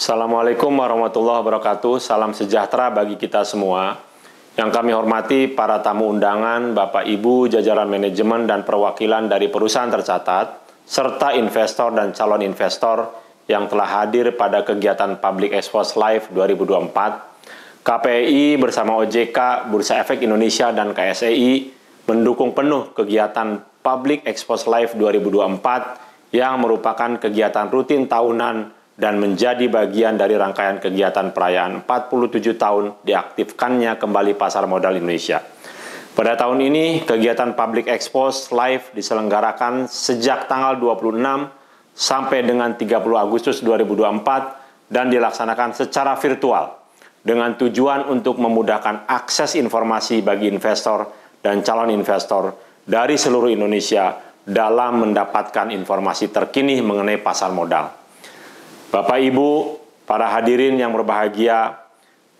Assalamualaikum warahmatullahi wabarakatuh. Salam sejahtera bagi kita semua. Yang kami hormati para tamu undangan, Bapak Ibu, jajaran manajemen dan perwakilan dari perusahaan tercatat, serta investor dan calon investor yang telah hadir pada kegiatan Public Expose Live 2024. KPI bersama OJK, Bursa Efek Indonesia, dan KSEI mendukung penuh kegiatan Public Expose Live 2024 yang merupakan kegiatan rutin tahunan dan menjadi bagian dari rangkaian kegiatan perayaan 47 tahun diaktifkannya kembali pasar modal Indonesia. Pada tahun ini, kegiatan Public Expose Live diselenggarakan sejak tanggal 26 sampai dengan 30 Agustus 2024 dan dilaksanakan secara virtual dengan tujuan untuk memudahkan akses informasi bagi investor dan calon investor dari seluruh Indonesia dalam mendapatkan informasi terkini mengenai pasar modal. Bapak Ibu, para hadirin yang berbahagia,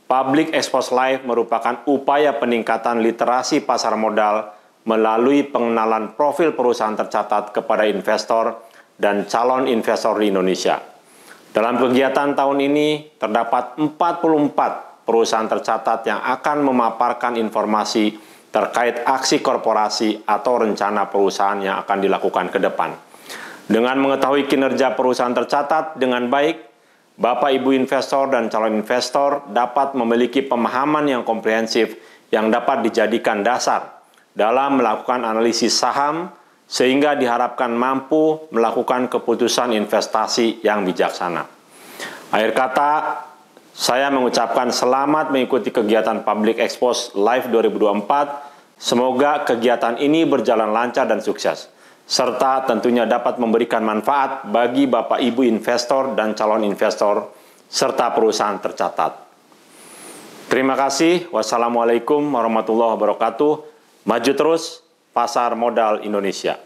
Public Expose Live merupakan upaya peningkatan literasi pasar modal melalui pengenalan profil perusahaan tercatat kepada investor dan calon investor di Indonesia. Dalam kegiatan tahun ini, terdapat 44 perusahaan tercatat yang akan memaparkan informasi terkait aksi korporasi atau rencana perusahaan yang akan dilakukan ke depan. Dengan mengetahui kinerja perusahaan tercatat dengan baik, Bapak Ibu investor dan calon investor dapat memiliki pemahaman yang komprehensif yang dapat dijadikan dasar dalam melakukan analisis saham sehingga diharapkan mampu melakukan keputusan investasi yang bijaksana. Akhir kata, saya mengucapkan selamat mengikuti kegiatan Public Expose Live 2024. Semoga kegiatan ini berjalan lancar dan sukses, serta tentunya dapat memberikan manfaat bagi Bapak Ibu investor dan calon investor, serta perusahaan tercatat. Terima kasih. Wassalamualaikum warahmatullahi wabarakatuh. Maju terus pasar modal Indonesia.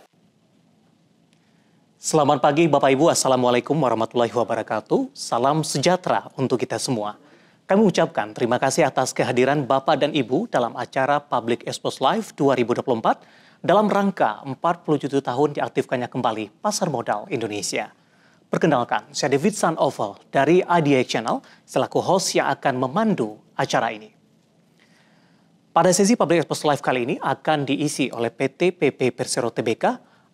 Selamat pagi Bapak Ibu, Assalamualaikum warahmatullahi wabarakatuh. Salam sejahtera untuk kita semua. Kami ucapkan terima kasih atas kehadiran Bapak dan Ibu dalam acara Public Expose Live 2024 dalam rangka 47 tahun diaktifkannya kembali pasar modal Indonesia. Perkenalkan, saya David Sanoval dari IDA Channel selaku host yang akan memandu acara ini. Pada sesi Public Expose Live kali ini akan diisi oleh PT PP Persero Tbk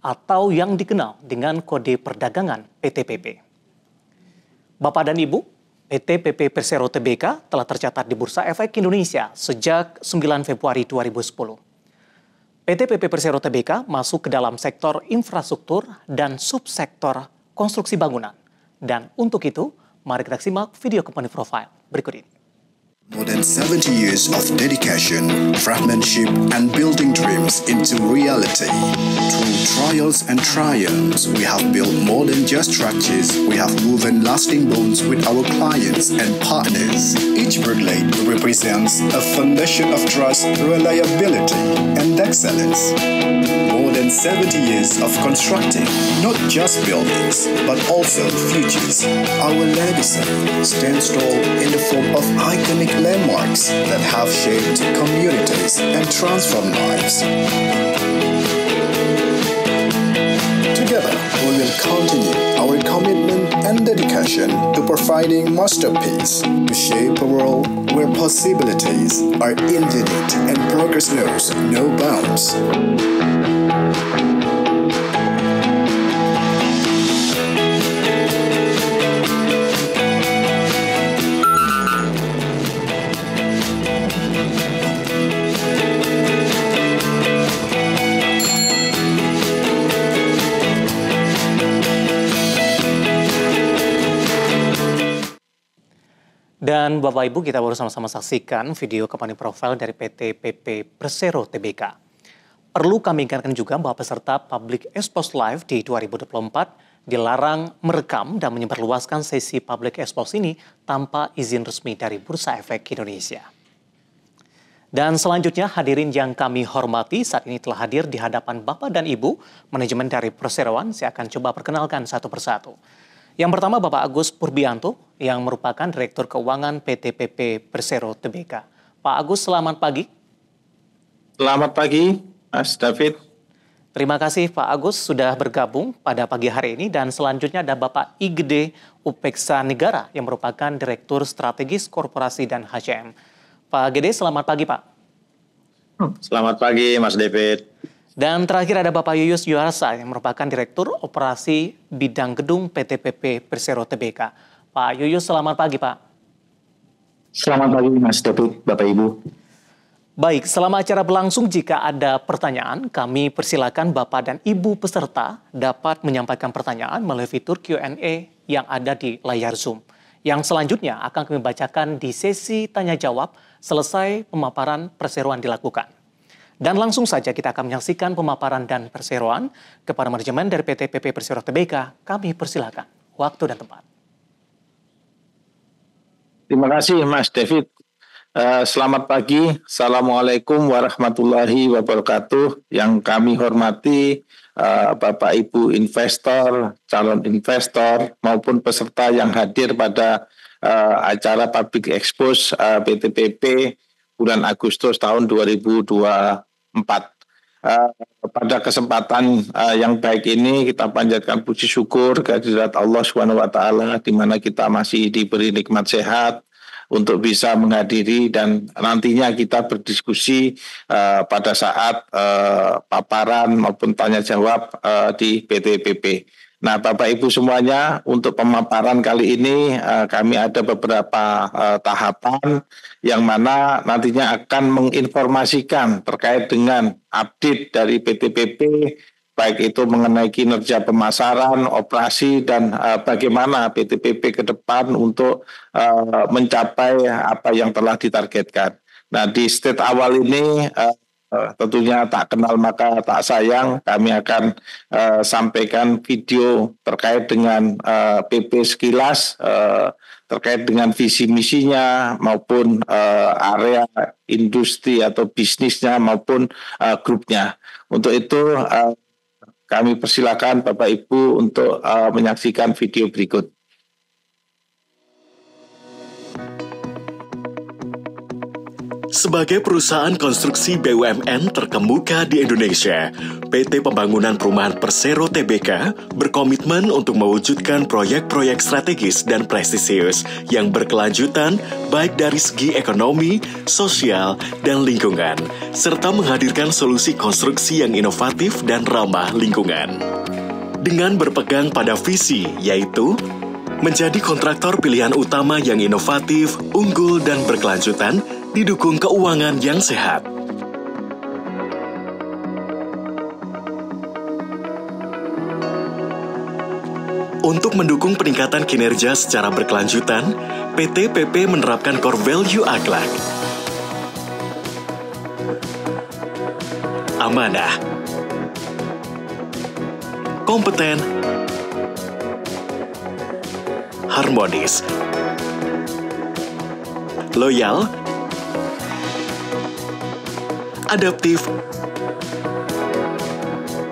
atau yang dikenal dengan kode perdagangan PTPP. Bapak dan Ibu, PT PP Persero Tbk telah tercatat di Bursa Efek Indonesia sejak 9 Februari 2010. PT PP Persero Tbk masuk ke dalam sektor infrastruktur dan subsektor konstruksi bangunan. Dan untuk itu, mari kita simak video company profile berikut ini. More than 70 years of dedication, craftsmanship, and building dreams into reality. Through trials and triumphs, we have built more than just structures. We have woven lasting bonds with our clients and partners. Each bricklayer represents a foundation of trust, reliability, and excellence. More than 70 years of constructing not just buildings, but also futures. Our legacy stands tall in the form of iconic landmarks that have shaped communities and transformed lives. Together, we will continue our commitment and dedication to providing masterpiece to shape a world where possibilities are infinite and progress knows no bounds. Dan Bapak Ibu, kita baru sama-sama saksikan video company profile dari PT PP Persero Tbk. Perlu kami ingatkan juga bahwa peserta Public Expose Live di 2024 dilarang merekam dan menyebarluaskan sesi Public Expose ini tanpa izin resmi dari Bursa Efek Indonesia. Dan selanjutnya hadirin yang kami hormati, saat ini telah hadir di hadapan Bapak dan Ibu manajemen dari Perseroan. Saya akan coba perkenalkan satu persatu. Yang pertama Bapak Agus Purbianto yang merupakan Direktur Keuangan PT PP Persero Tbk. Pak Agus, selamat pagi. Selamat pagi, Mas David. Terima kasih Pak Agus sudah bergabung pada pagi hari ini dan selanjutnya ada Bapak Igede Upeksa Negara yang merupakan Direktur Strategis Korporasi dan HCM. Pak Gede, selamat pagi Pak. Selamat pagi Mas David. Dan terakhir ada Bapak Yuyus Yuarsa yang merupakan Direktur Operasi Bidang Gedung PT PP Persero Tbk. Pak Yuyus, selamat pagi Pak. Selamat pagi Mas David, Bapak Ibu. Baik, selama acara berlangsung jika ada pertanyaan, kami persilakan Bapak dan Ibu peserta dapat menyampaikan pertanyaan melalui fitur Q&A yang ada di layar Zoom. Yang selanjutnya akan kami bacakan di sesi tanya-jawab selesai pemaparan perseroan dilakukan. Dan langsung saja kita akan menyaksikan pemaparan dan perseroan kepada manajemen dari PT PP Persero Tbk. Kami persilakan waktu dan tempat. Terima kasih Mas David. Selamat pagi, Assalamualaikum warahmatullahi wabarakatuh. Yang kami hormati Bapak Ibu investor, calon investor maupun peserta yang hadir pada acara Public Expose PT PP bulan Agustus tahun 2024. Pada kesempatan yang baik ini kita panjatkan puji syukur kehadirat Allah SWT di mana kita masih diberi nikmat sehat untuk bisa menghadiri dan nantinya kita berdiskusi pada saat paparan maupun tanya jawab di PT PP. Nah, Bapak Ibu semuanya, untuk pemaparan kali ini kami ada beberapa tahapan yang mana nantinya akan menginformasikan terkait dengan update dari PT PP, baik itu mengenai kinerja pemasaran, operasi, dan bagaimana PT PP ke depan untuk mencapai apa yang telah ditargetkan. Nah, di state awal ini tentunya tak kenal maka tak sayang, kami akan sampaikan video terkait dengan PP sekilas, terkait dengan visi misinya maupun area industri atau bisnisnya maupun grupnya. Untuk itu kami persilakan Bapak Ibu untuk menyaksikan video berikut. Sebagai perusahaan konstruksi BUMN terkemuka di Indonesia, PT Pembangunan Perumahan Persero Tbk berkomitmen untuk mewujudkan proyek-proyek strategis dan prestisius yang berkelanjutan baik dari segi ekonomi, sosial, dan lingkungan, serta menghadirkan solusi konstruksi yang inovatif dan ramah lingkungan. Dengan berpegang pada visi, yaitu menjadi kontraktor pilihan utama yang inovatif, unggul, dan berkelanjutan, didukung keuangan yang sehat. Untuk mendukung peningkatan kinerja secara berkelanjutan, PT PP menerapkan core value akhlak, amanah, kompeten, harmonis, loyal, adaptif,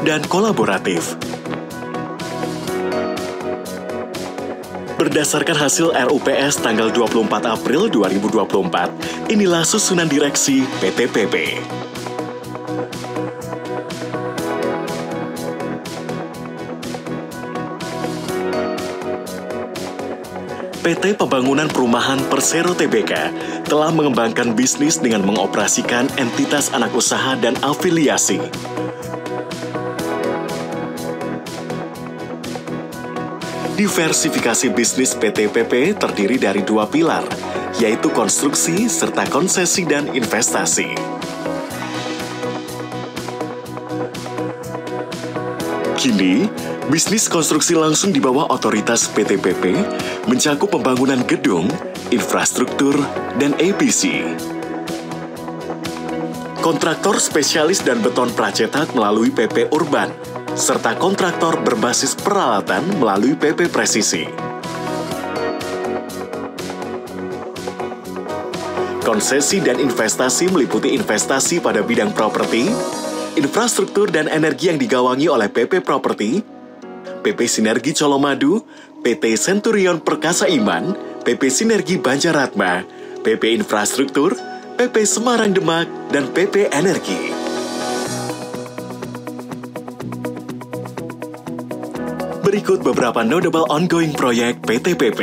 dan kolaboratif. Berdasarkan hasil RUPS tanggal 24 April 2024, inilah susunan direksi PT PP. PT Pembangunan Perumahan Persero Tbk telah mengembangkan bisnis dengan mengoperasikan entitas anak usaha dan afiliasi. Diversifikasi bisnis PT PP terdiri dari dua pilar, yaitu konstruksi serta konsesi dan investasi. Kini, bisnis konstruksi langsung di bawah otoritas PT PP mencakup pembangunan gedung, infrastruktur, dan EPC. Kontraktor spesialis dan beton pracetak melalui PP Urban, serta kontraktor berbasis peralatan melalui PP Presisi. Konsesi dan investasi meliputi investasi pada bidang properti, infrastruktur dan energi yang digawangi oleh PP Properti, PP Sinergi Colomadu, PT Centurion Perkasa Iman, PP Sinergi Banjaratma, PP Infrastruktur, PP Semarang Demak, dan PP Energi. Berikut beberapa notable ongoing proyek PT PP.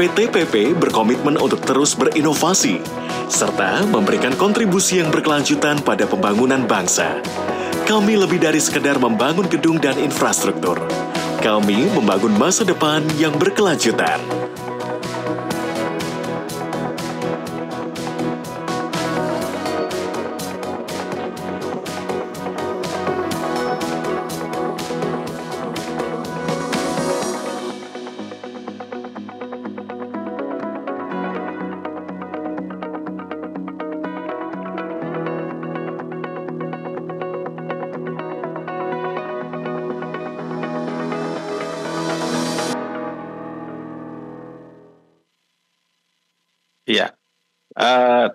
PT PP berkomitmen untuk terus berinovasi, serta memberikan kontribusi yang berkelanjutan pada pembangunan bangsa. Kami lebih dari sekedar membangun gedung dan infrastruktur. Kami membangun masa depan yang berkelanjutan. Ya,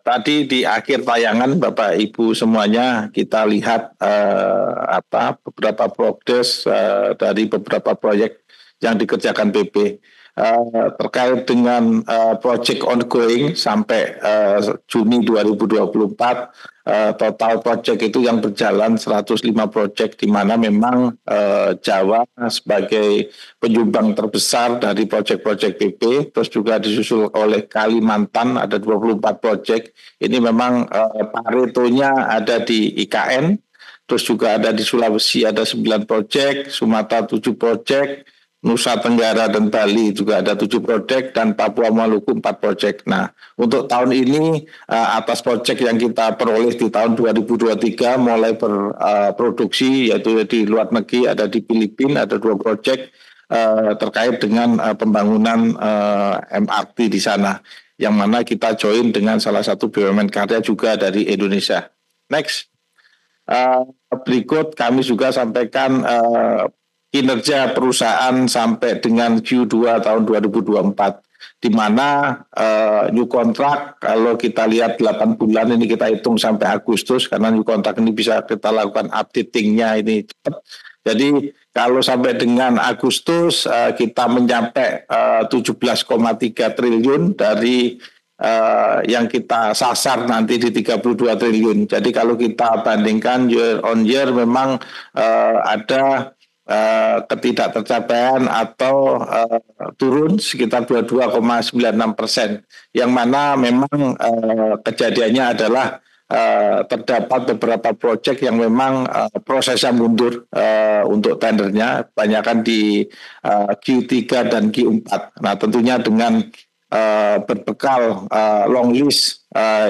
tadi di akhir tayangan Bapak Ibu semuanya kita lihat beberapa progres dari beberapa proyek yang dikerjakan PP terkait dengan proyek ongoing sampai Juni 2024. Total proyek itu yang berjalan 105 proyek, di mana memang Jawa sebagai penyumbang terbesar dari proyek-proyek PP, terus juga disusul oleh Kalimantan ada 24 proyek. Ini memang paretonya ada di IKN, terus juga ada di Sulawesi ada 9 proyek, Sumatera 7 proyek, Nusa Tenggara dan Bali juga ada 7 proyek, dan Papua Maluku 4 proyek. Nah, untuk tahun ini atas proyek yang kita peroleh di tahun 2023 mulai berproduksi, yaitu di luar negeri ada di Filipina ada 2 proyek terkait dengan pembangunan MRT di sana, yang mana kita join dengan salah satu BUMN karya juga dari Indonesia. Next, berikut kami juga sampaikan kinerja perusahaan sampai dengan Q2 tahun 2024, di mana new contract kalau kita lihat 8 bulan ini kita hitung sampai Agustus, karena new contract ini bisa kita lakukan updatingnya ini cepat. Jadi kalau sampai dengan Agustus kita mencapai 17,3 triliun dari yang kita sasar nanti di 32 triliun. Jadi kalau kita bandingkan year on year memang ada ketidaktercapaian atau turun sekitar 22,96%, yang mana memang kejadiannya adalah terdapat beberapa proyek yang memang prosesnya mundur untuk tendernya, banyakkan di Q3 dan Q4. Nah, tentunya dengan berbekal long list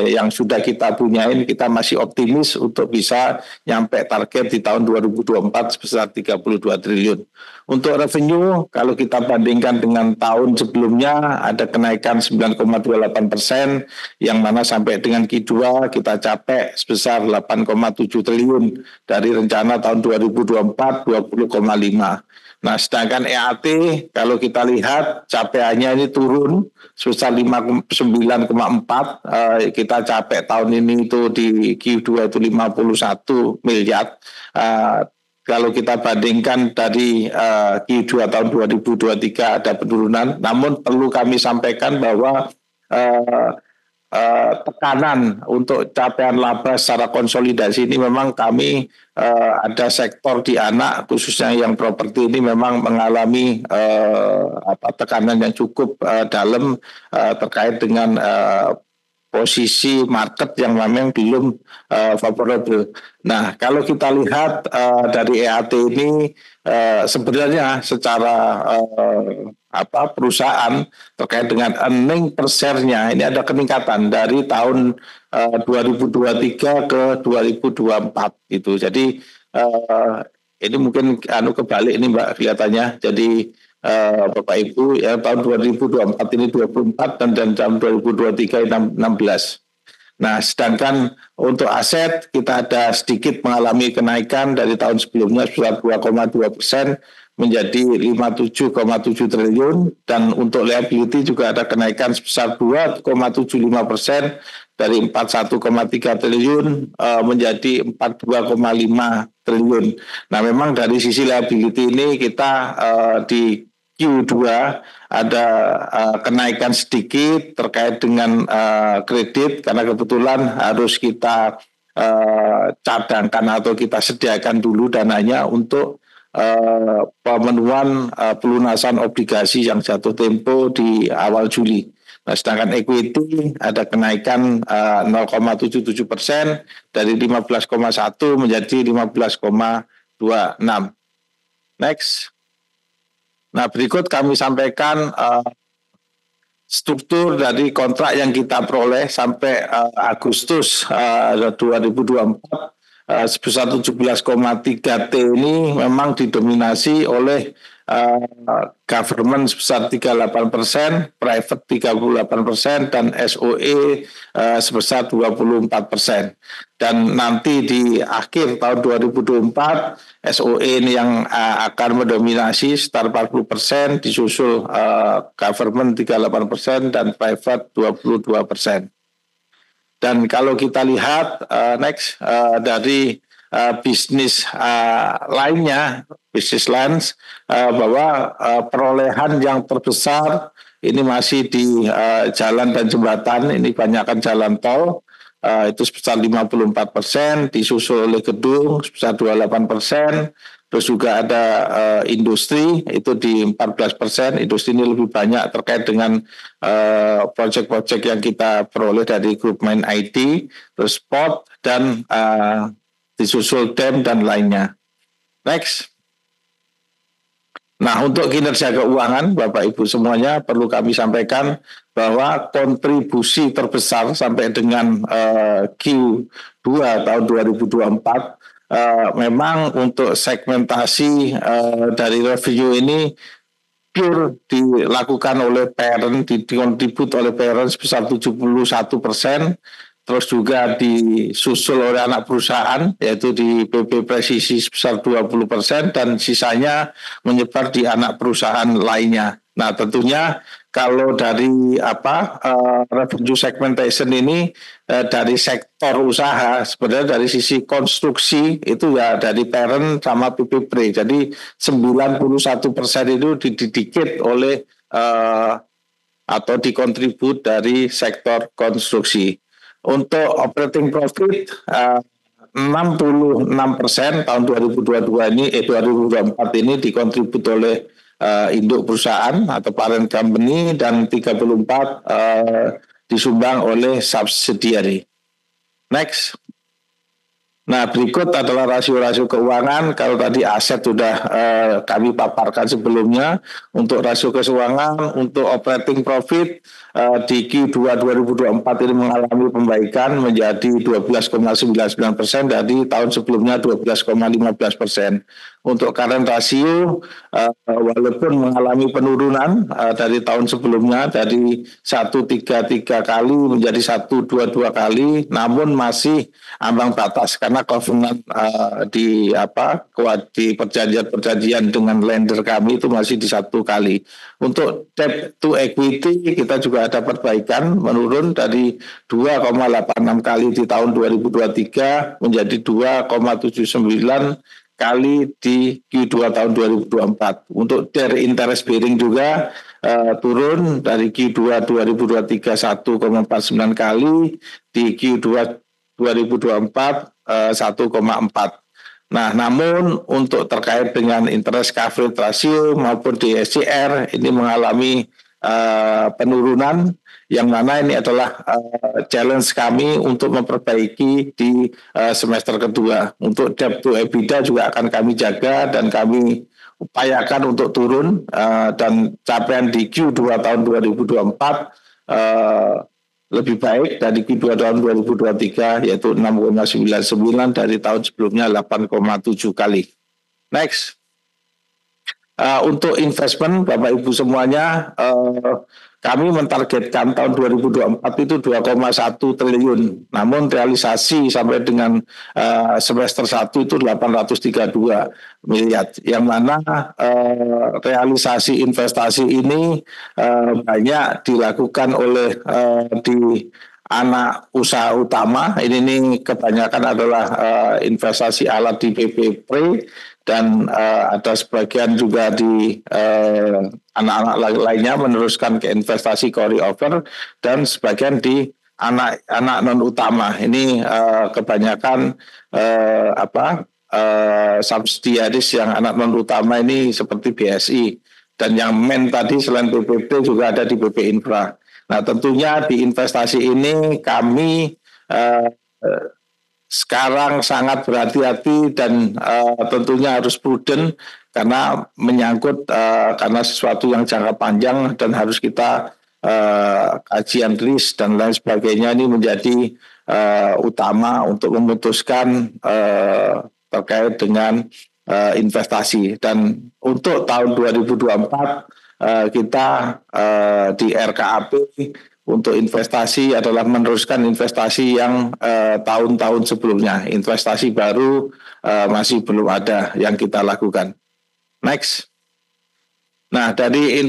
yang sudah kita punyain, kita masih optimis untuk bisa nyampe target di tahun 2024 sebesar 32 triliun. Untuk revenue, kalau kita bandingkan dengan tahun sebelumnya ada kenaikan 9,28%, yang mana sampai dengan Q2 kita capai sebesar 8,7 triliun dari rencana tahun 2024 20,5. Nah, sedangkan EAT kalau kita lihat capaiannya ini turun sebesar 59,4. Kita capai tahun ini itu di Q2 itu 51 miliar. Kalau kita bandingkan dari Q2 tahun 2023 ada penurunan, namun perlu kami sampaikan bahwa tekanan untuk capaian laba secara konsolidasi ini memang kami ada sektor di anak khususnya yang properti ini memang mengalami tekanan yang cukup dalam terkait dengan posisi market yang memang belum favorable. Nah, kalau kita lihat dari EAT ini sebenarnya secara perusahaan terkait dengan earning per share-nya ini ada peningkatan dari tahun 2023 ke 2024 gitu. Jadi ini mungkin kebalik ini Mbak kelihatannya. Jadi Bapak Ibu ya tahun 2024 ini 24 dan tahun 2023 ini 16. Nah, sedangkan untuk aset kita ada sedikit mengalami kenaikan dari tahun sebelumnya sebesar 2,2%. menjadi 57,7 triliun, dan untuk liability juga ada kenaikan sebesar 2,75% dari 41,3 triliun menjadi 42,5 triliun. Nah, memang dari sisi liability ini kita di Q2 ada kenaikan sedikit terkait dengan kredit, karena kebetulan harus kita cadangkan atau kita sediakan dulu dananya untuk pemenuhan pelunasan obligasi yang jatuh tempo di awal Juli. Nah, sedangkan equity ada kenaikan 0,77% dari 15,1 menjadi 15,26. Next. Nah, berikut kami sampaikan struktur dari kontrak yang kita peroleh sampai Agustus 2024 sebesar 17,3 T ini memang didominasi oleh government sebesar 38%, private 38%, dan SOE sebesar 24%. Dan nanti di akhir tahun 2024, SOE ini yang akan mendominasi sekitar 40%, disusul government 38% dan private 22%. Dan kalau kita lihat next dari bisnis lainnya, bisnis lines, bahwa perolehan yang terbesar ini masih di jalan dan jembatan, ini banyakkan jalan tol, itu sebesar 54%, disusul oleh gedung sebesar 28%, terus juga ada industri itu di 14%, industri ini lebih banyak terkait dengan proyek-proyek yang kita peroleh dari grup Main IT, terus spot, dan disusul dam dan lainnya. Next. Nah, untuk kinerja keuangan, Bapak Ibu semuanya, perlu kami sampaikan bahwa kontribusi terbesar sampai dengan Q2 tahun 2024 memang untuk segmentasi dari revenue ini pure dilakukan oleh parent, dikontribut oleh parent sebesar 71%, terus juga disusul oleh anak perusahaan yaitu di PP Presisi sebesar 20%, dan sisanya menyebar di anak perusahaan lainnya. Nah, tentunya kalau dari revenue segmentation ini dari sektor usaha, sebenarnya dari sisi konstruksi itu ya dari parent sama PP Pre. Jadi 91% itu didedicate oleh atau dikontribut dari sektor konstruksi. Untuk operating profit 66% tahun 2022 ini 2024 ini dikontribut oleh induk perusahaan atau parent company, dan 34 disumbang oleh subsidiary. Next. Nah, berikut adalah rasio-rasio keuangan. Kalau tadi aset sudah kami paparkan sebelumnya, untuk rasio keuangan, untuk operating profit di Q2 2024 ini mengalami pembaikan menjadi 12,99% dari tahun sebelumnya 12,15%. Untuk current ratio walaupun mengalami penurunan dari tahun sebelumnya dari 133 kali menjadi 122 kali, namun masih ambang batas karena covenant di perjanjian dengan lender kami itu masih di 1 kali. Untuk debt to equity kita juga ada perbaikan, menurun dari 2,86 kali di tahun 2023 menjadi 2,79 kali di Q2 tahun 2024. Untuk dari interest bearing juga turun dari Q2 2023 1,49 kali, di Q2 2024 1,4. Nah, namun untuk terkait dengan interest coverage ratio maupun DSCR ini mengalami penurunan, yang mana ini adalah challenge kami untuk memperbaiki di semester kedua. Untuk debt to EBITDA juga akan kami jaga dan kami upayakan untuk turun, dan capaian di Q2 tahun 2024 lebih baik dari Q2 tahun 2023 yaitu 6,99 dari tahun sebelumnya 8,7 kali. Next. Untuk investment, Bapak Ibu semuanya, kami mentargetkan tahun 2024 itu 2,1 triliun. Namun realisasi sampai dengan semester 1 itu 832 miliar. Yang mana realisasi investasi ini banyak dilakukan oleh di anak usaha utama. Ini kebanyakan adalah investasi alat di PP Pre, dan ada sebagian juga di anak-anak lainnya meneruskan ke investasi carry over, dan sebagian di anak non utama. Ini kebanyakan subsidiaris yang anak non utama ini seperti BSI, dan yang main tadi selain PPP juga ada di BP Infra. Nah, tentunya di investasi ini kami sekarang sangat berhati-hati dan tentunya harus prudent karena menyangkut karena sesuatu yang jangka panjang dan harus kita kajian risk dan lain sebagainya ini menjadi utama untuk memutuskan terkait dengan investasi. Dan untuk tahun 2024 kita di RKAP untuk investasi adalah meneruskan investasi yang tahun-tahun sebelumnya. Investasi baru masih belum ada yang kita lakukan. Next. Nah, dari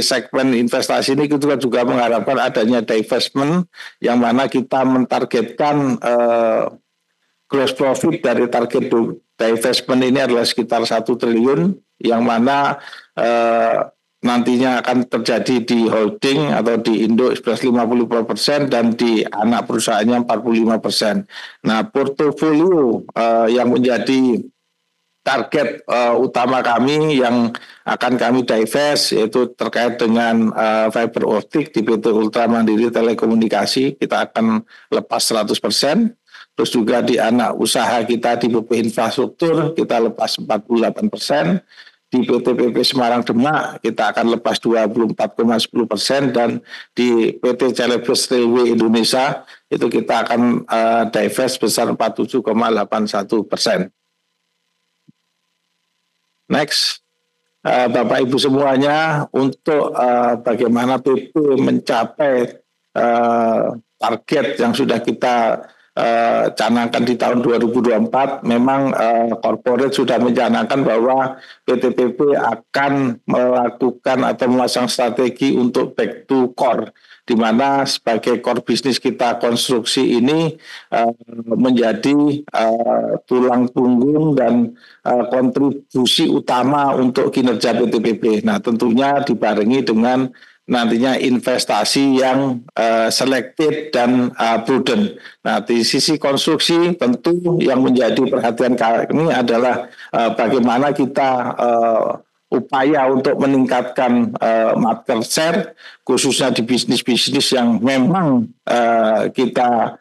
segmen investasi ini kita juga mengharapkan adanya divestment, yang mana kita mentargetkan gross profit dari target divestment ini adalah sekitar 1 triliun, yang mana nantinya akan terjadi di holding atau di Indo Express 50% dan di anak perusahaannya 45%. Nah, portofolio yang menjadi target utama kami yang akan kami divest yaitu terkait dengan fiber optik di PT Ultra Mandiri Telekomunikasi, kita akan lepas 100%. Terus juga di anak usaha kita di BP Infrastruktur kita lepas 48%. Di PT PP Semarang Demak kita akan lepas 24,10%, dan di PT Celebes Railway Indonesia itu kita akan divest sebesar 47,81%. Next, Bapak Ibu semuanya, untuk bagaimana PP mencapai target yang sudah kita canangkan di tahun 2024, memang corporate sudah mencanangkan bahwa PT PP akan melakukan atau memasang strategi untuk back to core, di mana sebagai core bisnis kita konstruksi ini menjadi tulang punggung dan kontribusi utama untuk kinerja PT PP. Nah, tentunya dibarengi dengan nantinya investasi yang selected dan prudent. Nah, di sisi konstruksi tentu yang menjadi perhatian kami adalah bagaimana kita upaya untuk meningkatkan market share, khususnya di bisnis-bisnis yang memang kita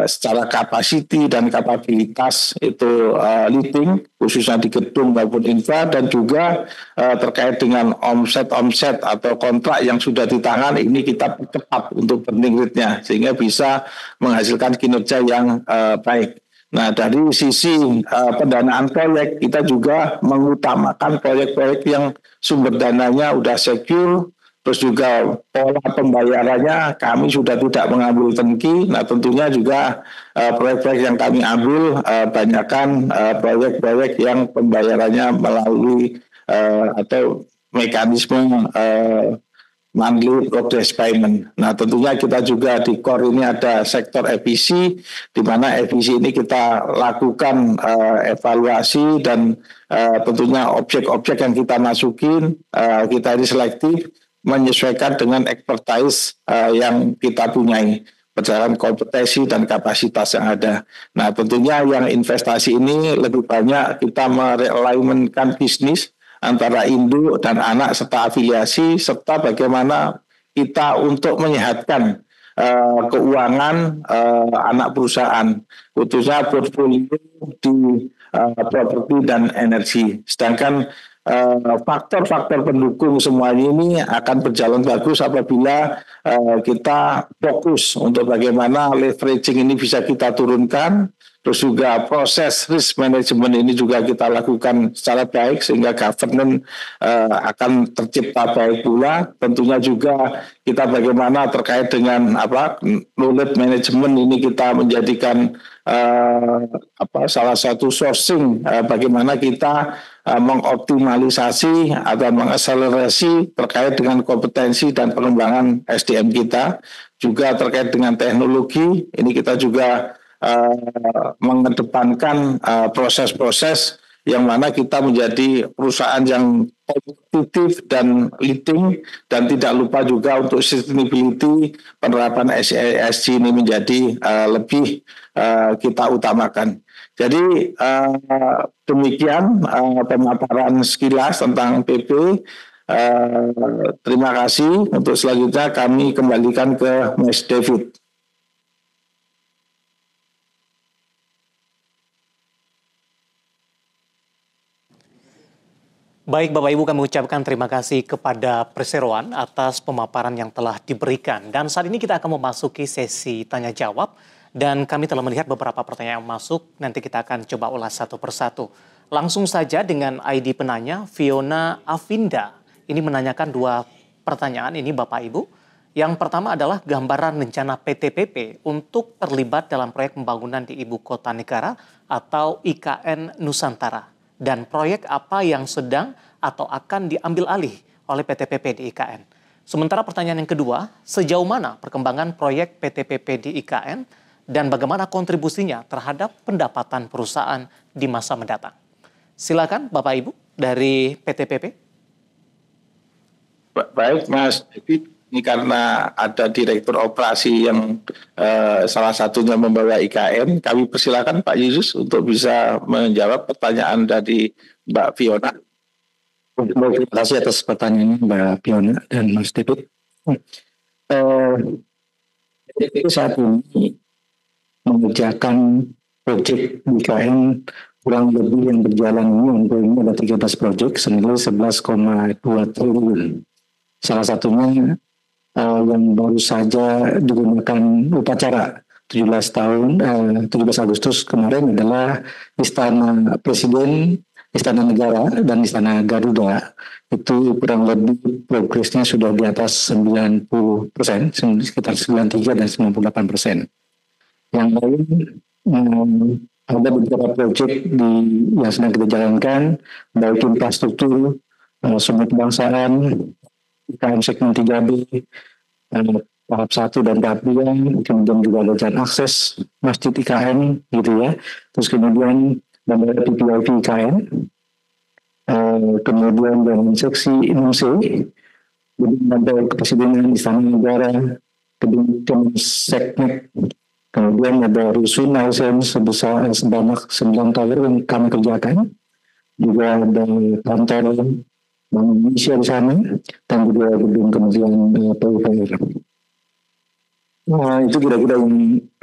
secara kapasiti dan kapabilitas itu leading, khususnya di gedung maupun infra, dan juga terkait dengan omset atau kontrak yang sudah ditangani ini kita percepat untuk burning rate-nya sehingga bisa menghasilkan kinerja yang baik. Nah, dari sisi pendanaan proyek kita juga mengutamakan proyek-proyek yang sumber dananya udah secure. Terus juga pola pembayarannya kami sudah tidak mengambil tengki. Nah, tentunya juga proyek-proyek yang kami ambil banyakkan proyek-proyek yang pembayarannya melalui atau mekanisme monthly progress payment. Nah, tentunya kita juga di core ini ada sektor EPC, di mana EPC ini kita lakukan evaluasi dan tentunya objek-objek yang kita masukin kita ini selektif, menyesuaikan dengan expertise yang kita punyai, berdasarkan kompetensi dan kapasitas yang ada. Nah, tentunya yang investasi ini lebih banyak kita merealignmentkan bisnis antara induk dan anak serta afiliasi, serta bagaimana kita untuk menyehatkan keuangan anak perusahaan, khususnya portfolio di properti dan energi. Sedangkan faktor-faktor pendukung semuanya ini akan berjalan bagus apabila kita fokus untuk bagaimana leveraging ini bisa kita turunkan, terus juga proses risk management ini juga kita lakukan secara baik sehingga governance akan tercipta baik pula. Tentunya juga kita bagaimana terkait dengan knowledge management ini kita menjadikan salah satu sourcing bagaimana kita mengoptimalisasi atau mengakselerasi terkait dengan kompetensi dan pengembangan SDM kita, juga terkait dengan teknologi ini kita juga mengedepankan proses-proses yang mana kita menjadi perusahaan yang kompetitif dan leading, dan tidak lupa juga untuk sustainability, penerapan ESG ini menjadi lebih kita utamakan. Jadi demikian pemaparan sekilas tentang PP. Terima kasih. Untuk selanjutnya kami kembalikan ke Mas David. Baik Bapak Ibu, kami ucapkan terima kasih kepada perseroan atas pemaparan yang telah diberikan. Dan saat ini kita akan memasuki sesi tanya jawab. Dan kami telah melihat beberapa pertanyaan yang masuk, nanti kita akan coba ulas satu persatu. Langsung saja dengan ID penanya, Fiona Avinda. Ini menanyakan dua pertanyaan ini Bapak Ibu. Yang pertama adalah gambaran rencana PTPP untuk terlibat dalam proyek pembangunan di Ibu Kota Negara atau IKN Nusantara. Dan proyek apa yang sedang atau akan diambil alih oleh PTPP di IKN. Sementara pertanyaan yang kedua, sejauh mana perkembangan proyek PTPP di IKN dan bagaimana kontribusinya terhadap pendapatan perusahaan di masa mendatang. Silakan Bapak Ibu dari PTPP. Baik Mas David, ini karena ada direktur operasi yang salah satunya membawa IKN, kami persilakan Pak Yesus untuk bisa menjawab pertanyaan dari Mbak Fiona. Terima kasih atas pertanyaannya Mbak Fiona dan Mas David. Jadi saat ini mengerjakan proyek IKN kurang lebih yang berjalan ini ada 13 proyek senilai 11,2 triliun. Salah satunya yang baru saja digunakan upacara 17 Agustus kemarin adalah Istana Presiden, Istana Negara, dan Istana Garuda. Itu kurang lebih progresnya sudah di atas 90%, sekitar 93 dan 98%. Yang lain ada beberapa proyek yang sedang kita jalankan, baik infrastruktur, sumber kebangsaan, IKN segmen 3B, tahap 1 dan tahap 2, kemudian juga ada jalan akses masjid IKN gitu ya, terus kemudian bandara PPIP IKN, kemudian jalan seksi INUMSE, kemudian ada kepresidenan Istana Negara, kemudian seknek, kemudian ada rusun ASN sebanyak 9 tower yang kami kerjakan, juga ada kantor Bank Indonesia di sana, dan juga gedung Kementerian PUPR. Nah, itu kira-kira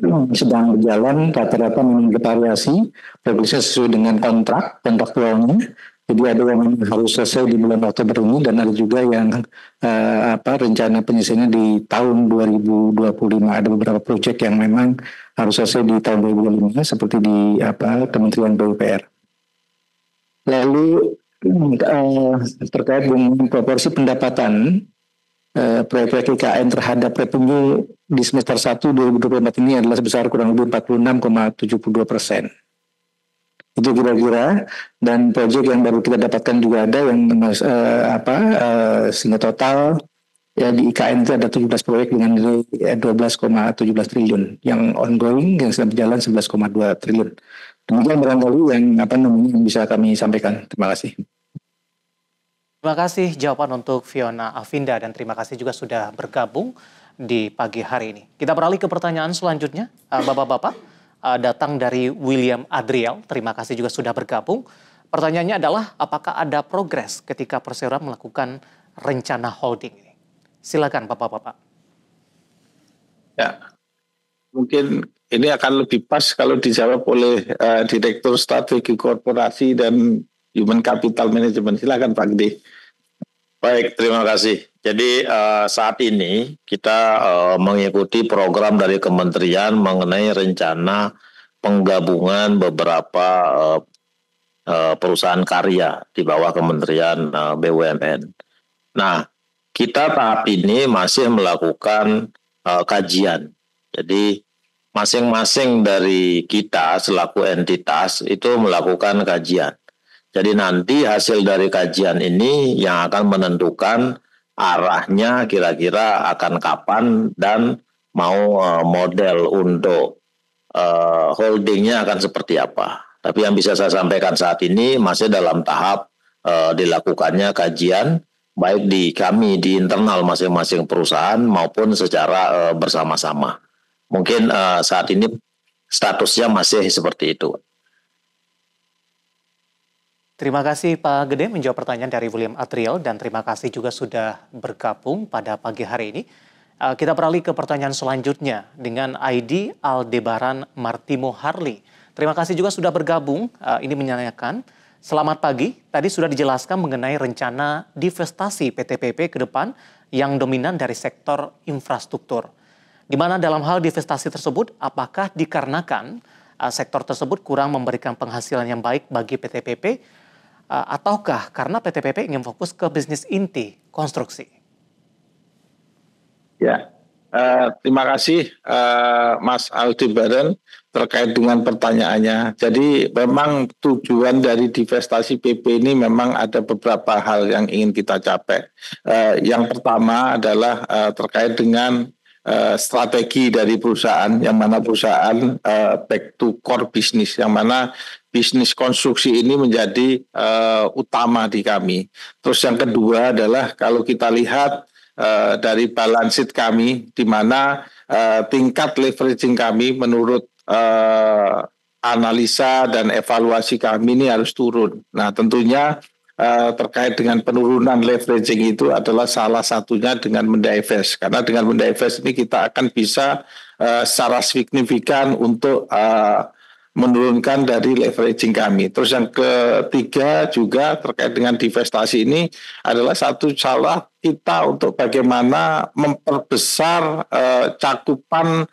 yang sedang berjalan, rata-rata memang bervariasi, progresnya sesuai dengan kontraktualnya. Jadi ada yang harus selesai di bulan Oktober ini, dan ada juga yang rencana penyelesaiannya di tahun 2025. Ada beberapa proyek yang memang harus selesai di tahun 2025, seperti di Kementerian PUPR. Lalu terkait dengan proporsi pendapatan proyek IKN terhadap revenue di semester 1 2024 ini adalah sebesar kurang lebih 46,72%. Itu kira-kira, dan proyek yang baru kita dapatkan juga ada yang sehingga total ya di IKN itu ada 17 proyek dengan nilai 12,17 triliun, yang ongoing yang sedang berjalan 11,2 triliun. Demikian barangkali yang bisa kami sampaikan. Terima kasih. Terima kasih jawaban untuk Fiona Avinda, dan terima kasih juga sudah bergabung di pagi hari ini. Kita beralih ke pertanyaan selanjutnya, Bapak-Bapak. Datang dari William Adriel, terima kasih juga sudah bergabung. Pertanyaannya adalah, apakah ada progres ketika perseroan melakukan rencana holding ini? Silakan Bapak-Bapak. Ya, mungkin ini akan lebih pas kalau dijawab oleh Direktur Strategi Korporasi dan Human Capital Management. Silakan Pak Gede. Baik, terima kasih. Jadi saat ini kita mengikuti program dari kementerian mengenai rencana penggabungan beberapa perusahaan karya di bawah Kementerian BUMN. Nah, kita tahap ini masih melakukan kajian. Jadi masing-masing dari kita selaku entitas itu melakukan kajian. Jadi nanti hasil dari kajian ini yang akan menentukan arahnya kira-kira akan kapan dan mau model untuk holdingnya akan seperti apa. Tapi yang bisa saya sampaikan saat ini masih dalam tahap dilakukannya kajian, baik di kami di internal masing-masing perusahaan maupun secara bersama-sama. Mungkin saat ini statusnya masih seperti itu. Terima kasih Pak Gede menjawab pertanyaan dari William Atriel dan terima kasih juga sudah bergabung pada pagi hari ini. Kita beralih ke pertanyaan selanjutnya dengan ID Aldebaran Martimo Harley. Terima kasih juga sudah bergabung. Ini menanyakan, selamat pagi. Tadi sudah dijelaskan mengenai rencana divestasi PTPP ke depan yang dominan dari sektor infrastruktur. Di mana dalam hal divestasi tersebut, apakah dikarenakan sektor tersebut kurang memberikan penghasilan yang baik bagi PTPP, ataukah karena PTPP ingin fokus ke bisnis inti konstruksi? Ya, terima kasih Mas Aldebaran terkait dengan pertanyaannya. Jadi memang tujuan dari divestasi PP ini memang ada beberapa hal yang ingin kita capai. Yang pertama adalah terkait dengan strategi dari perusahaan, yang mana perusahaan back to core business, yang mana bisnis konstruksi ini menjadi utama di kami. Terus yang kedua adalah kalau kita lihat dari balance sheet kami, di mana tingkat leveraging kami menurut analisa dan evaluasi kami ini harus turun. Nah, tentunya terkait dengan penurunan leveraging itu adalah salah satunya dengan mendivest. Karena dengan mendivest ini kita akan bisa secara signifikan untuk menurunkan dari leveraging kami. Terus yang ketiga juga terkait dengan divestasi ini adalah satu salah kita untuk bagaimana memperbesar cakupan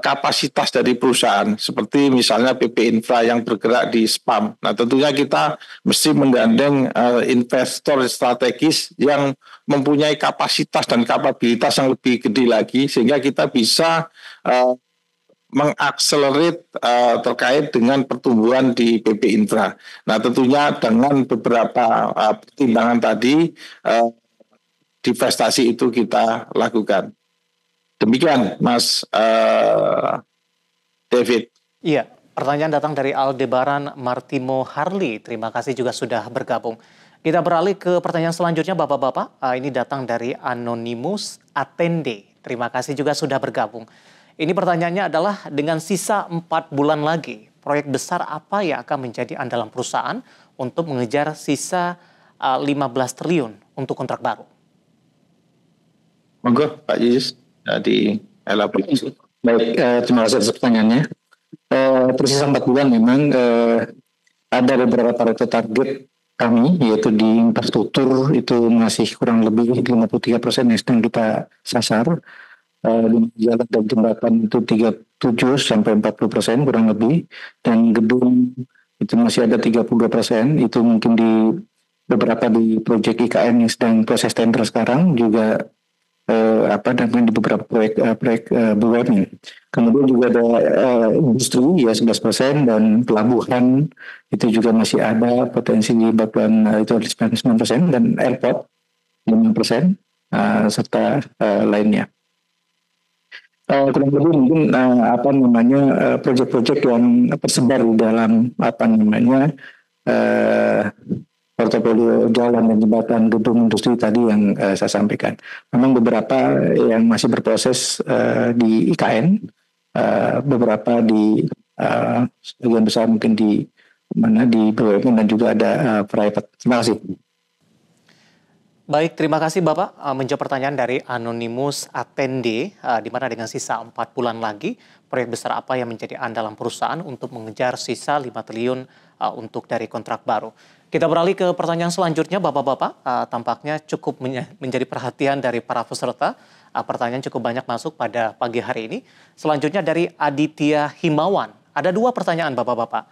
kapasitas dari perusahaan. Seperti misalnya PP Infra yang bergerak di spam. Nah, tentunya kita mesti menggandeng investor strategis yang mempunyai kapasitas dan kapabilitas yang lebih gede lagi sehingga kita bisa mengakselerate terkait dengan pertumbuhan di PP Infra. Nah, tentunya dengan beberapa pertimbangan tadi, divestasi itu kita lakukan. Demikian, Mas David. Iya, pertanyaan datang dari Aldebaran Martimo Harley. Terima kasih juga sudah bergabung. Kita beralih ke pertanyaan selanjutnya, Bapak-Bapak. Ini datang dari Anonymous Attende. Terima kasih juga sudah bergabung. Ini pertanyaannya adalah dengan sisa 4 bulan lagi, proyek besar apa yang akan menjadi andalan perusahaan untuk mengejar sisa 15 triliun untuk kontrak baru? Monggo, Pak Yus, di elaborasi. Baik, terima kasih atas pertanyaannya. Tersisa 4 bulan memang ada beberapa target kami, yaitu di infrastruktur itu masih kurang lebih 53% yang sedang kita sasar. Di jalan dan jembatan itu 37 sampai 40% kurang lebih, dan gedung itu masih ada 32%. Itu mungkin di beberapa di proyek IKN yang sedang proses tender sekarang juga dan di beberapa proyek BUMN. Kemudian juga ada industri ya 11% dan pelabuhan itu juga masih ada potensi di bagian itu 9% dan airport 5% serta lainnya. Kurang lebih mungkin proyek-proyek yang tersebar di dalam portofolio jalan dan jembatan gedung industri tadi yang saya sampaikan. Memang beberapa yang masih berproses di IKN, beberapa di sebagian besar mungkin di BUMN dan juga ada private. Terima kasih. Baik, terima kasih Bapak menjawab pertanyaan dari Anonymous Attende, di mana dengan sisa 4 bulan lagi, proyek besar apa yang menjadi andalan perusahaan untuk mengejar sisa 5 triliun untuk dari kontrak baru. Kita beralih ke pertanyaan selanjutnya, Bapak-Bapak. Tampaknya cukup menjadi perhatian dari para peserta. Pertanyaan cukup banyak masuk pada pagi hari ini. Selanjutnya dari Aditya Himawan. Ada dua pertanyaan Bapak-Bapak.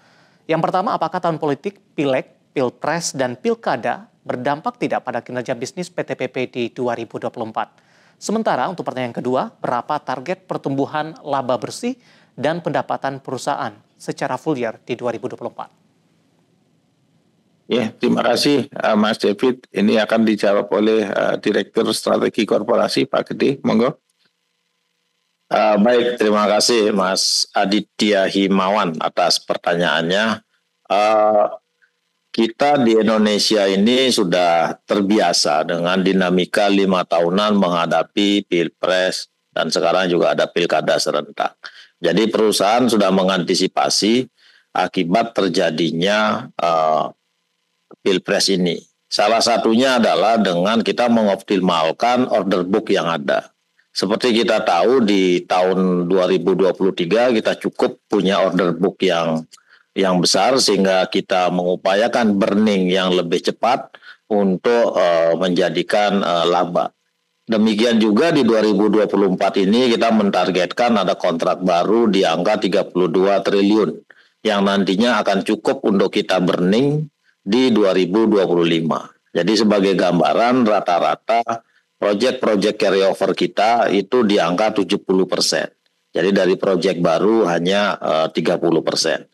Yang pertama, apakah tahun politik, pileg, pilpres, dan pilkada berdampak tidak pada kinerja bisnis PTPP di 2024? Sementara untuk pertanyaan kedua, berapa target pertumbuhan laba bersih dan pendapatan perusahaan secara full year di 2024? Ya, terima kasih Mas David. Ini akan dijawab oleh Direktur Strategi Korporasi, Pak Gede. Monggo. Baik, terima kasih Mas Aditya Himawan atas pertanyaannya. Kita di Indonesia ini sudah terbiasa dengan dinamika 5 tahunan menghadapi pilpres dan sekarang juga ada pilkada serentak. Jadi perusahaan sudah mengantisipasi akibat terjadinya pilpres ini. Salah satunya adalah dengan kita mengoptimalkan order book yang ada. Seperti kita tahu di tahun 2023 kita cukup punya order book yang besar sehingga kita mengupayakan burning yang lebih cepat untuk menjadikan laba. Demikian juga di 2024 ini kita mentargetkan ada kontrak baru di angka 32 triliun yang nantinya akan cukup untuk kita burning di 2025. Jadi sebagai gambaran rata-rata proyek-proyek carryover kita itu di angka 70%. Jadi dari proyek baru hanya 30%.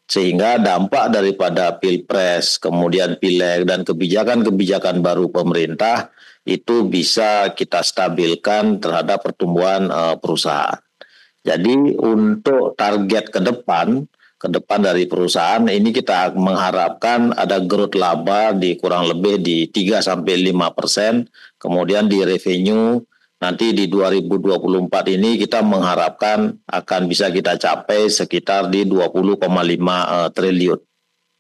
Sehingga dampak daripada pilpres, kemudian pileg dan kebijakan-kebijakan baru pemerintah itu bisa kita stabilkan terhadap pertumbuhan perusahaan. Jadi untuk target ke depan dari perusahaan ini kita mengharapkan ada growth laba di kurang lebih di 3-5%, kemudian di revenue nanti di 2024 ini kita mengharapkan akan bisa kita capai sekitar di 20,5 triliun.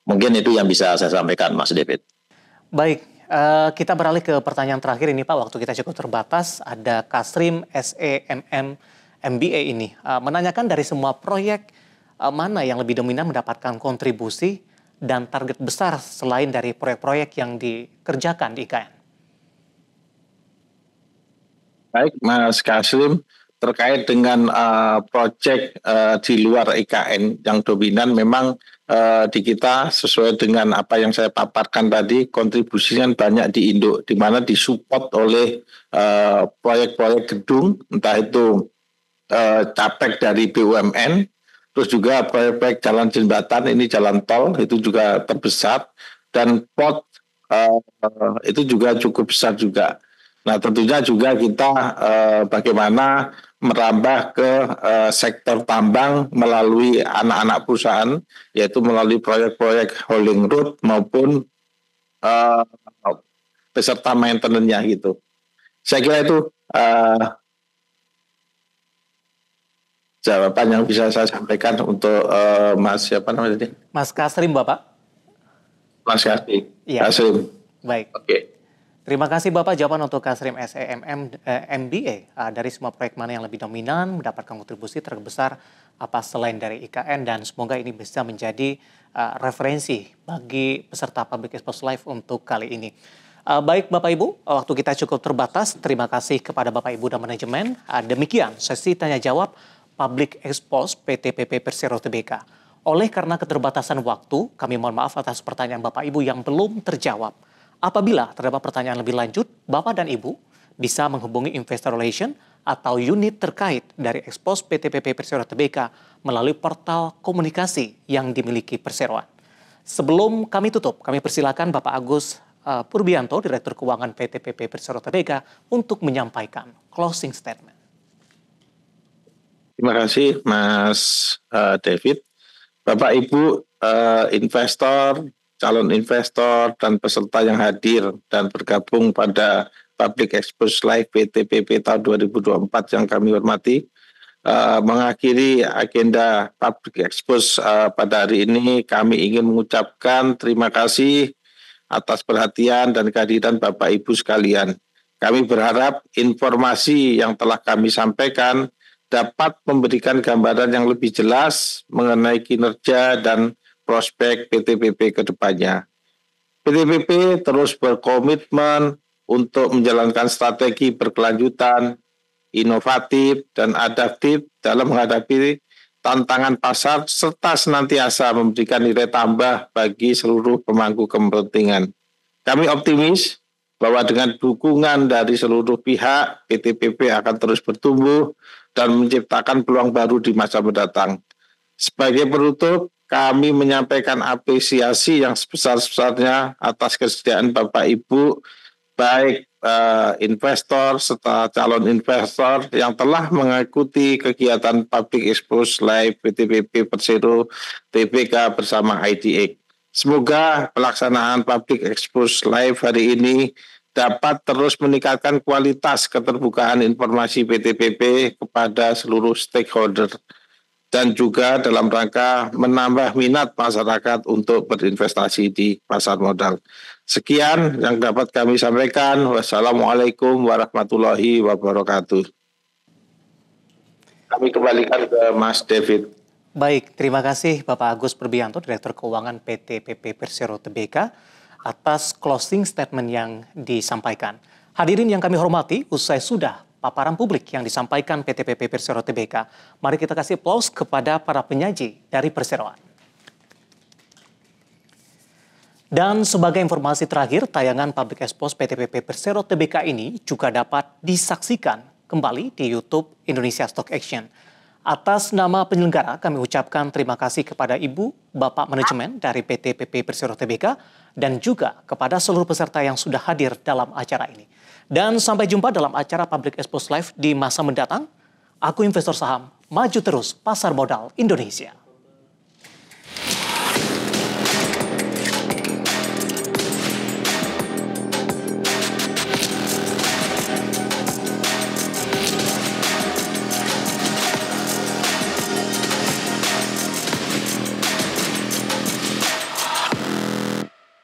Mungkin itu yang bisa saya sampaikan Mas David. Baik, kita beralih ke pertanyaan terakhir ini Pak, waktu kita cukup terbatas. Ada Kasrim SEMM MBA ini menanyakan dari semua proyek mana yang lebih dominan mendapatkan kontribusi dan target besar selain dari proyek-proyek yang dikerjakan di IKN? Baik, Mas Kasrim, terkait dengan proyek di luar IKN yang dominan memang di kita sesuai dengan apa yang saya paparkan tadi, kontribusinya banyak di Indo, di mana disupport oleh proyek-proyek gedung, entah itu capek dari BUMN, terus juga proyek-proyek jalan jembatan, ini jalan tol itu juga terbesar, dan port itu juga cukup besar juga. Nah tentunya juga kita bagaimana merambah ke sektor tambang melalui anak-anak perusahaan, yaitu melalui proyek-proyek hauling road maupun beserta maintenance-nya gitu. Saya kira itu jawaban yang bisa saya sampaikan untuk Mas siapa namanya tadi? Mas Kasrim, Bapak. Mas Kasrim. Iya. Kasrim. Baik. Oke. Terima kasih Bapak jawaban untuk Kasrim SEMM MBA. Dari semua proyek mana yang lebih dominan mendapatkan kontribusi terbesar apa selain dari IKN, dan semoga ini bisa menjadi referensi bagi peserta Public Expose Live untuk kali ini. Baik Bapak Ibu, waktu kita cukup terbatas. Terima kasih kepada Bapak Ibu dan manajemen. Demikian sesi tanya jawab Public Expose PTPP Persero Tbk. Oleh karena keterbatasan waktu, kami mohon maaf atas pertanyaan Bapak Ibu yang belum terjawab. Apabila terdapat pertanyaan lebih lanjut, Bapak dan Ibu bisa menghubungi Investor Relation atau unit terkait dari Expose PTPP Persero Tbk melalui portal komunikasi yang dimiliki Perseroan. Sebelum kami tutup, kami persilakan Bapak Agus Purbianto, Direktur Keuangan PTPP Persero Tbk, untuk menyampaikan closing statement. Terima kasih Mas David. Bapak Ibu investor, calon investor dan peserta yang hadir dan bergabung pada Public Expose Live PTPP tahun 2024 yang kami hormati, mengakhiri agenda Public Expose pada hari ini, kami ingin mengucapkan terima kasih atas perhatian dan kehadiran Bapak Ibu sekalian. Kami berharap informasi yang telah kami sampaikan dapat memberikan gambaran yang lebih jelas mengenai kinerja dan prospek PTPP ke depannya. PTPP terus berkomitmen untuk menjalankan strategi berkelanjutan, inovatif, dan adaptif dalam menghadapi tantangan pasar serta senantiasa memberikan nilai tambah bagi seluruh pemangku kepentingan. Kami optimis bahwa dengan dukungan dari seluruh pihak, PTPP akan terus bertumbuh dan menciptakan peluang baru di masa mendatang. Sebagai penutup, kami menyampaikan apresiasi yang sebesar-besarnya atas kesediaan Bapak Ibu, baik investor serta calon investor yang telah mengikuti kegiatan Public Expose Live PTPP Persero TBK bersama IDX. Semoga pelaksanaan Public Expose Live hari ini dapat terus meningkatkan kualitas keterbukaan informasi PTPP kepada seluruh stakeholder dan juga dalam rangka menambah minat masyarakat untuk berinvestasi di pasar modal. Sekian yang dapat kami sampaikan. Wassalamualaikum warahmatullahi wabarakatuh. Kami kembalikan ke Mas David. Baik, terima kasih Bapak Agus Purbianto, Direktur Keuangan PT PP Persero Tbk, atas closing statement yang disampaikan. Hadirin yang kami hormati, usai sudah paparan publik yang disampaikan PT PP Persero Tbk, mari kita kasih aplaus kepada para penyaji dari perseroan. Dan sebagai informasi terakhir, tayangan Public Expose PT PP Persero Tbk ini juga dapat disaksikan kembali di YouTube Indonesia Stock Exchange. Atas nama penyelenggara, kami ucapkan terima kasih kepada Ibu, Bapak Manajemen dari PT PP Persero Tbk, dan juga kepada seluruh peserta yang sudah hadir dalam acara ini. Dan sampai jumpa dalam acara Public Expose Live di masa mendatang. Aku investor saham, maju terus pasar modal Indonesia.